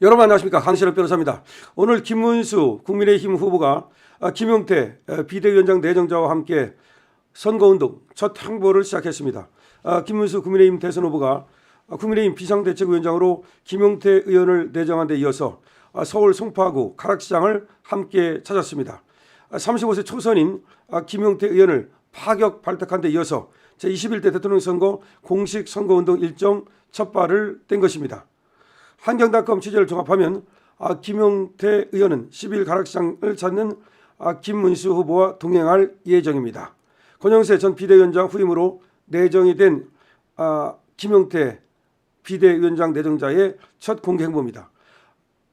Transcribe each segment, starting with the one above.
여러분 안녕하십니까, 강신업 변호사입니다. 오늘 김문수 국민의힘 후보가 김용태 비대위원장 내정자와 함께 선거운동 첫 항보를 시작했습니다. 김문수 국민의힘 대선 후보가 국민의힘 비상대책위원장으로 김용태 의원을 내정한 데 이어서 서울 송파구 가락시장을 함께 찾았습니다. 35세 초선인 김용태 의원을 파격 발탁한 데 이어서 제21대 대통령 선거 공식 선거운동 일정 첫 발을 뗀 것입니다. 한경닷컴 취재를 종합하면 김용태 의원은 10일 가락시장을 찾는 김문수 후보와 동행할 예정입니다. 권영세 전 비대위원장 후임으로 내정이 된 김용태 비대위원장 내정자의 첫 공개 행보입니다.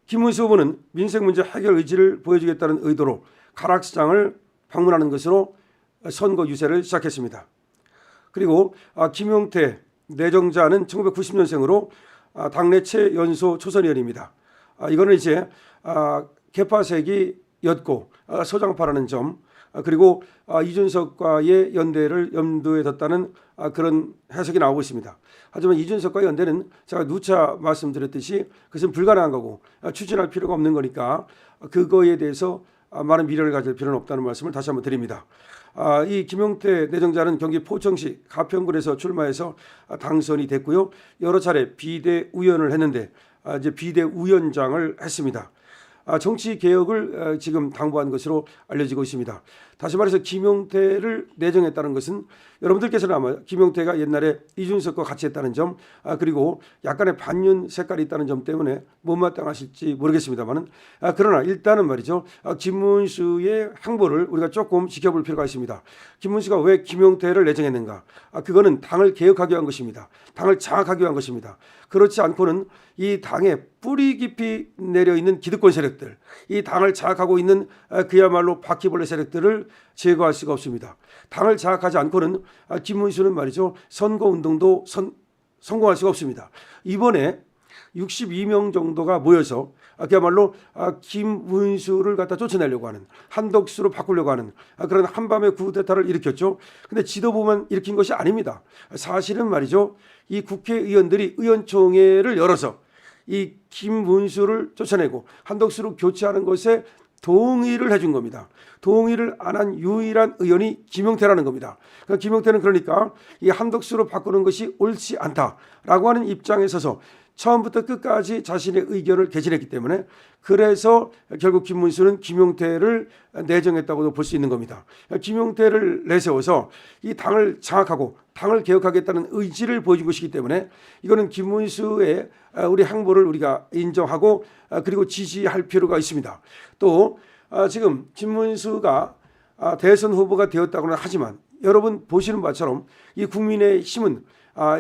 김문수 후보는 민생 문제 해결 의지를 보여주겠다는 의도로 가락시장을 방문하는 것으로 선거 유세를 시작했습니다. 그리고 김용태 내정자는 1990년생으로 당내 최연소 초선의원입니다. 이거는 이제 개파색이였고 소장파라는 점, 그리고 이준석과의 연대를 염두에 뒀다는 그런 해석이 나오고 있습니다. 하지만 이준석과의 연대는 제가 누차 말씀드렸듯이 그것은 불가능한 거고 추진할 필요가 없는 거니까 그거에 대해서 많은 미련을 가질 필요는 없다는 말씀을 다시 한번 드립니다. 이 김용태 내정자는 경기 포천시 가평군에서 출마해서 당선이 됐고요. 여러 차례 비대위원을 했는데 이제 비대위원장을 했습니다. 정치 개혁을 지금 당부한 것으로 알려지고 있습니다. 다시 말해서 김용태를 내정했다는 것은 여러분들께서는 아마 김용태가 옛날에 이준석과 같이 했다는 점, 그리고 약간의 반윤 색깔이 있다는 점 때문에 못마땅하실지 모르겠습니다만은 그러나 일단은 말이죠, 김문수의 행보를 우리가 조금 지켜볼 필요가 있습니다. 김문수가 왜 김용태를 내정했는가? 그거는 당을 개혁하기 위한 것입니다. 당을 장악하기 위한 것입니다. 그렇지 않고는 이 당에 뿌리 깊이 내려 있는 기득권 세력들, 이 당을 장악하고 있는 그야말로 바퀴벌레 세력들을 제거할 수가 없습니다. 당을 장악하지 않고는 김문수는 말이죠, 선거운동도 성공할 수가 없습니다. 이번에 62명 정도가 모여서 그야말로 김문수를 갖다 쫓아내려고 하는, 한덕수로 바꾸려고 하는 그런 한밤의 쿠데타를 일으켰죠. 근데 지도부만 일으킨 것이 아닙니다. 사실은 말이죠, 이 국회의원들이 의원총회를 열어서 이 김문수를 쫓아내고 한덕수로 교체하는 것에 동의를 해준 겁니다. 동의를 안 한 유일한 의원이 김용태라는 겁니다. 그러니까 김용태는 그러니까 이 한덕수로 바꾸는 것이 옳지 않다라고 하는 입장에 서서 처음부터 끝까지 자신의 의견을 개진했기 때문에, 그래서 결국 김문수는 김용태를 내정했다고도 볼 수 있는 겁니다. 김용태를 내세워서 이 당을 장악하고 당을 개혁하겠다는 의지를 보여준 것이기 때문에 이거는 김문수의 우리 행보를 우리가 인정하고 그리고 지지할 필요가 있습니다. 또 지금 김문수가 대선 후보가 되었다고는 하지만 여러분 보시는 바처럼 이 국민의힘은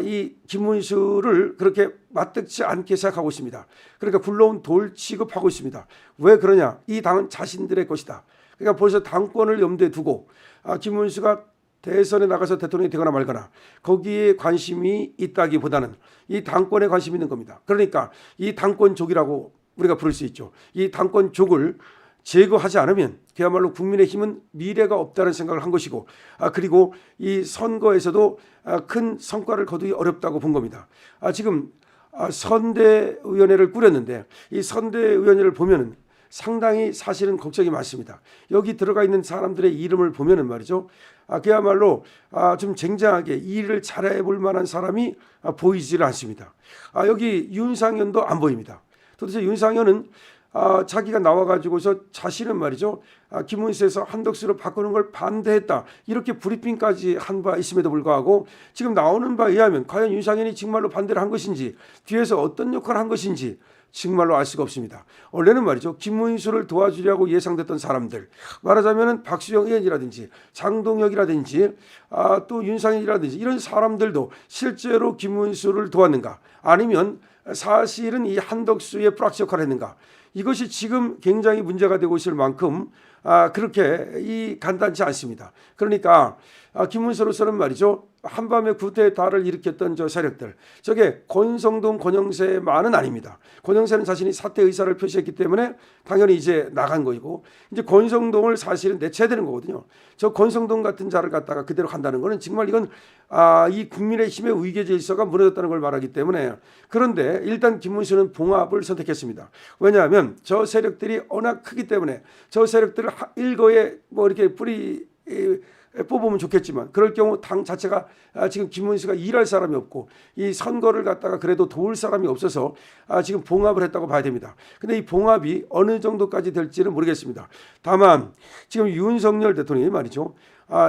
이 김문수를 그렇게 맞득지 않게 생각하고 있습니다. 그러니까 굴러온 돌 취급하고 있습니다. 왜 그러냐? 이 당은 자신들의 것이다. 그러니까 벌써 당권을 염두에 두고 김문수가 대선에 나가서 대통령이 되거나 말거나 거기에 관심이 있다기보다는 이 당권에 관심이 있는 겁니다. 그러니까 이 당권족이라고 우리가 부를 수 있죠. 이 당권족을 제거하지 않으면 그야말로 국민의힘은 미래가 없다는 생각을 한 것이고, 그리고 이 선거에서도 큰 성과를 거두기 어렵다고 본 겁니다. 지금 선대위원회를 꾸렸는데 이 선대위원회를 보면은 상당히 사실은 걱정이 많습니다. 여기 들어가 있는 사람들의 이름을 보면은 말이죠, 그야말로 좀 쟁쟁하게 일을 잘해볼 만한 사람이 보이지를 않습니다. 여기 윤상현도 안 보입니다. 도대체 윤상현은 자기가 나와가지고서 자신은 말이죠, 김문수에서 한덕수로 바꾸는 걸 반대했다, 이렇게 브리핑까지 한 바 있음에도 불구하고 지금 나오는 바에 의하면 과연 윤상현이 정말로 반대를 한 것인지, 뒤에서 어떤 역할을 한 것인지 정말로 알 수가 없습니다. 원래는 말이죠, 김문수를 도와주려고 예상됐던 사람들, 말하자면 박수영 의원이라든지 장동혁이라든지 또 윤상현이라든지 이런 사람들도 실제로 김문수를 도왔는가, 아니면 사실은 이 한덕수의 프락시 역할을 했는가, 이것이 지금 굉장히 문제가 되고 있을 만큼 그렇게 간단치 않습니다. 그러니까 김문수로서는 말이죠. 한밤에 구테타를 일으켰던 저 세력들, 저게 권성동, 권영세만은 아닙니다. 권영세는 자신이 사퇴 의사를 표시했기 때문에 당연히 이제 나간 거이고, 이제 권성동을 사실은 내쳐야 되는 거거든요. 저 권성동 같은 자를 갖다가 그대로 간다는 거는 정말 이건 이 국민의 힘의 위계 질서가 무너졌다는 걸 말하기 때문에. 그런데 일단 김문수는 봉합을 선택했습니다. 왜냐하면 저 세력들이 워낙 크기 때문에 저 세력들을 일거에 뭐 이렇게 뽑으면 좋겠지만, 그럴 경우 당 자체가 지금 김문수가 일할 사람이 없고 이 선거를 갖다가 그래도 도울 사람이 없어서 지금 봉합을 했다고 봐야 됩니다. 근데 이 봉합이 어느 정도까지 될지는 모르겠습니다. 다만 지금 윤석열 대통령이 말이죠,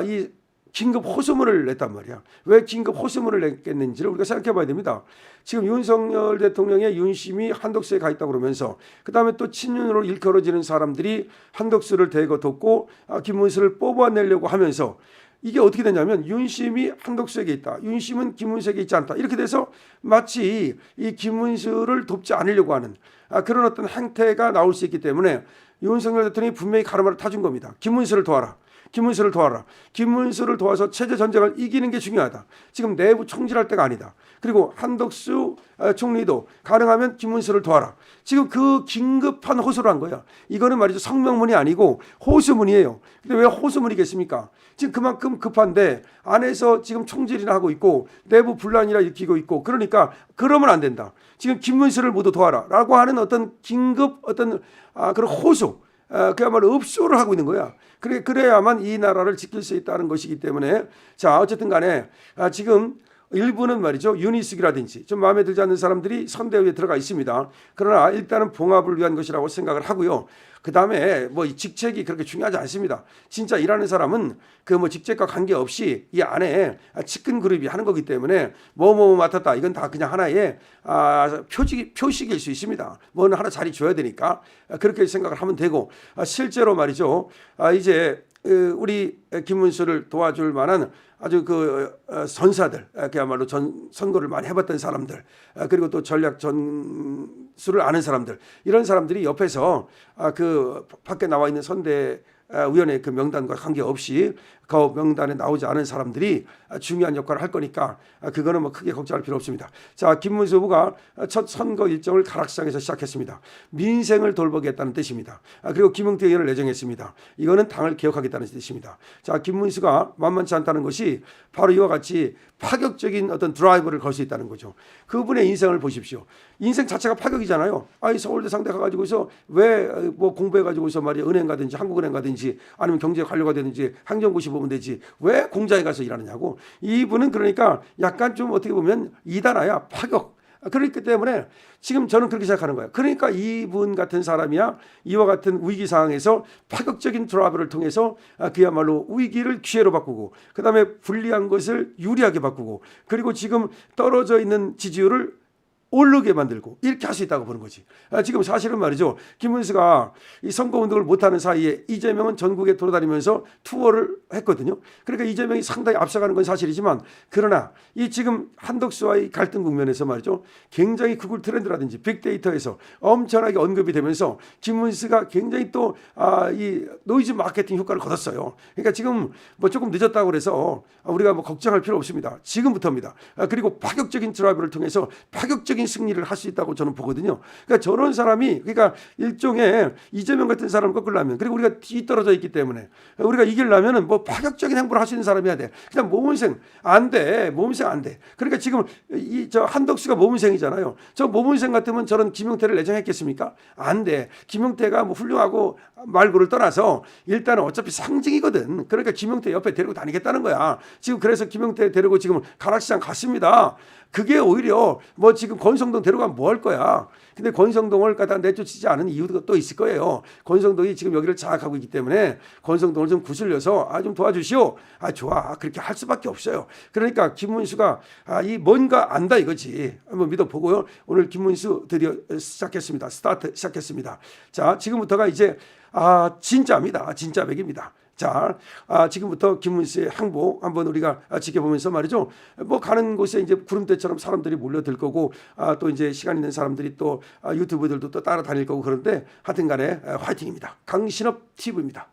이 긴급 호소문을 냈단 말이야. 왜 긴급 호소문을 냈겠는지를 우리가 생각해 봐야 됩니다. 지금 윤석열 대통령의 윤심이 한덕수에 가 있다고 그러면서, 그다음에 또 친윤으로 일컬어지는 사람들이 한덕수를 대거 돕고 김문수를 뽑아내려고 하면서, 이게 어떻게 되냐면 윤심이 한덕수에게 있다, 윤심은 김문수에게 있지 않다, 이렇게 돼서 마치 이 김문수를 돕지 않으려고 하는 그런 어떤 행태가 나올 수 있기 때문에 윤석열 대통령이 분명히 가르마를 타준 겁니다. 김문수를 도와라. 김문수를 도와라. 김문수를 도와서 체제 전쟁을 이기는 게 중요하다. 지금 내부 총질할 때가 아니다. 그리고 한덕수 총리도 가능하면 김문수를 도와라. 지금 그 긴급한 호소를 한 거야. 이거는 말이죠, 성명문이 아니고 호소문이에요. 근데 왜 호소문이겠습니까? 지금 그만큼 급한데 안에서 지금 총질이나 하고 있고 내부 분란이나 일으키고 있고, 그러니까 그러면 안 된다. 지금 김문수를 모두 도와라 라고 하는 어떤 긴급 어떤 그런 호소, 그야말로 읍소를 하고 있는 거야. 그래야만 이 나라를 지킬 수 있다는 것이기 때문에. 자, 어쨌든 간에 지금 일부는 말이죠, 윤희숙이라든지 좀 마음에 들지 않는 사람들이 선대위에 들어가 있습니다. 그러나 일단은 봉합을 위한 것이라고 생각을 하고요. 그 다음에 뭐 이 직책이 그렇게 중요하지 않습니다. 진짜 일하는 사람은 그 뭐 직책과 관계없이 이 안에 측근 그룹이 하는 거기 때문에 뭐 맡았다, 이건 다 그냥 하나의 표식일 수 있습니다. 뭐는 하나 자리 줘야 되니까 그렇게 생각을 하면 되고, 실제로 말이죠, 이제 우리 김문수를 도와줄 만한 아주 선사들, 그야말로 선거를 많이 해봤던 사람들, 그리고 또 전략 전술을 아는 사람들, 이런 사람들이 옆에서 그 밖에 나와 있는 선대위원회 그 명단과 관계없이 그 명단에 나오지 않은 사람들이 중요한 역할을 할 거니까 그거는 뭐 크게 걱정할 필요 없습니다. 자, 김문수 후보가 첫 선거 일정을 가락시장에서 시작했습니다. 민생을 돌보겠다는 뜻입니다. 그리고 김용태 의원을 내정했습니다. 이거는 당을 개혁하겠다는 뜻입니다. 자, 김문수가 만만치 않다는 것이 바로 이와 같이 파격적인 어떤 드라이브를 걸 수 있다는 거죠. 그분의 인생을 보십시오. 인생 자체가 파격이잖아요. 서울대 상대 가가지고서 왜 뭐 공부해가지고서 말이야, 은행 가든지 한국은행 가든지 아니면 경제 관료가 되든지 행정고시 보면 되지 왜 공장에 가서 일하느냐고. 이분은 그러니까 약간 좀 어떻게 보면 이단아야, 파격. 그렇기 때문에 지금 저는 그렇게 생각하는 거예요. 그러니까 이분 같은 사람이야 이와 같은 위기 상황에서 파격적인 드라이브를 통해서 그야말로 위기를 기회로 바꾸고, 그다음에 불리한 것을 유리하게 바꾸고, 그리고 지금 떨어져 있는 지지율을 오르게 만들고, 이렇게 할 수 있다고 보는 거지. 지금 사실은 말이죠, 김문수가 이 선거운동을 못하는 사이에 이재명은 전국에 돌아다니면서 투어를 했거든요. 그러니까 이재명이 상당히 앞서가는 건 사실이지만, 그러나 이 지금 한덕수와의 갈등 국면에서 말이죠, 굉장히 구글 트렌드라든지 빅데이터에서 엄청나게 언급이 되면서 김문수가 굉장히 또 이 노이즈 마케팅 효과를 거뒀어요. 그러니까 지금 뭐 조금 늦었다고 그래서 우리가 뭐 걱정할 필요 없습니다. 지금부터입니다. 그리고 파격적인 드라이브를 통해서 파격적인 승리를 할 수 있다고 저는 보거든요. 그러니까 저런 사람이, 그러니까 일종의 이재명 같은 사람을 꺾으려면, 그리고 우리가 뒤떨어져 있기 때문에 우리가 이기려면은 뭐 파격적인 행보를 할 수 있는 사람이어야 돼. 그냥 모범생 안 돼. 모범생 안 돼. 그러니까 지금 저 한덕수가 모범생이잖아요. 저 모범생 같으면 저런 김용태를 내정했겠습니까? 안 돼. 김용태가 뭐 훌륭하고 말고를 떠나서 일단은 어차피 상징이거든. 그러니까 김용태 옆에 데리고 다니겠다는 거야. 지금 그래서 김용태 데리고 지금 가락시장 갔습니다. 그게 오히려 뭐 지금 권성동 데려가면 뭐 할 거야. 근데 권성동을 갖다 내쫓지 않은 이유도 또 있을 거예요. 권성동이 지금 여기를 장악하고 있기 때문에 권성동을 좀 구슬려서 좀 도와주시오. 좋아. 그렇게 할 수밖에 없어요. 그러니까 김문수가 이 뭔가 안다 이거지. 한번 믿어보고요. 오늘 김문수 드디어 스타트 시작했습니다. 자, 지금부터가 이제 진짜입니다. 진짜 백입니다. 자, 지금부터 김문수 씨의 행보 한번 우리가 지켜보면서 말이죠. 뭐 가는 곳에 이제 구름대처럼 사람들이 몰려들 거고 또 이제 시간 있는 사람들이 또 유튜브들도 또 따라다닐 거고 그런데 하여튼간에 화이팅입니다. 강신업 TV입니다.